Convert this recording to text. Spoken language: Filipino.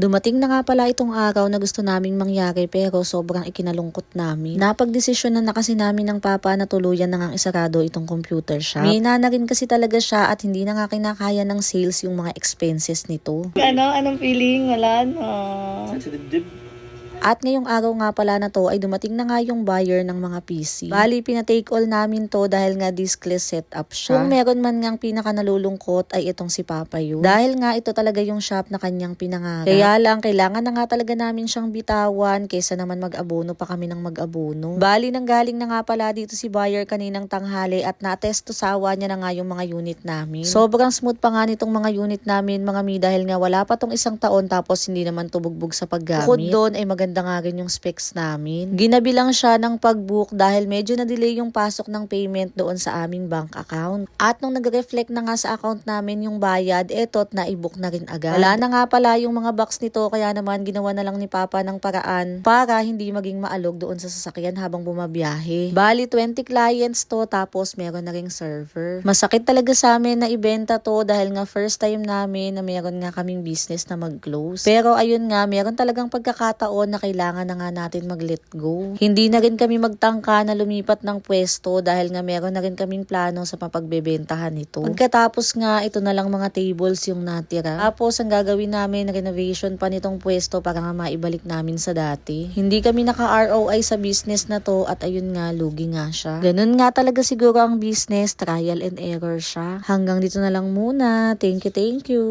Dumating na nga pala itong araw na gusto naming mangyari pero sobrang ikinalungkot namin. Napagdesisyon na kasi namin ng papa na tuluyan na ngang isarado itong computer shop. May na rin kasi talaga siya at hindi na nga kinakaya ng sales yung mga expenses nito. Anong feeling? Wala, no? Sa dibdib. At ngayong araw nga pala na to ay dumating na nga yung buyer ng mga PC. Bali, pinatake all namin to dahil nga diskless setup siya. Kung meron man ngang pinaka nalulungkot ay itong si Papa Yu. Dahil nga ito talaga yung shop na kanyang pinangarap. Kaya lang, kailangan na nga talaga namin siyang bitawan kaysa naman mag-abono pa kami ng mag-abono. Bali, nanggaling na nga pala dito si buyer kaninang tanghali at na-testo sawa niya na nga yung mga unit namin. Sobrang smooth pa nga nitong mga unit namin mga mi dahil nga wala pa tong isang taon tapos hindi naman tubugbog sa paggamit. Bukod doon ay maganda nga rin yung specs namin. Ginabi lang siya ng pag-book dahil medyo na-delay yung pasok ng payment doon sa aming bank account. At nung nag-reflect na nga sa account namin yung bayad, eto't na-i-book na rin agad. Wala na nga pala yung mga box nito kaya naman ginawa na lang ni Papa ng paraan para hindi maging maalog doon sa sasakyan habang bumabiyahe. Bali 20 clients to tapos meron na ring server. Masakit talaga sa amin na ibenta to dahil nga first time namin na meron nga kaming business na mag-close. Pero ayun nga, meron talagang pagkakataon na kailangan na nga natin mag-let go. Hindi na rin kami magtangka na lumipat ng pwesto dahil nga meron na rin kaming plano sa papagbebentahan nito. Pagkatapos nga, ito na lang mga tables yung natira. Tapos, ang gagawin namin, renovation pa nitong pwesto para nga maibalik namin sa dati. Hindi kami naka-ROI sa business na to at ayun nga, lugi nga siya. Ganun nga talaga siguro ang business, trial and error siya. Hanggang dito na lang muna. Thank you, thank you.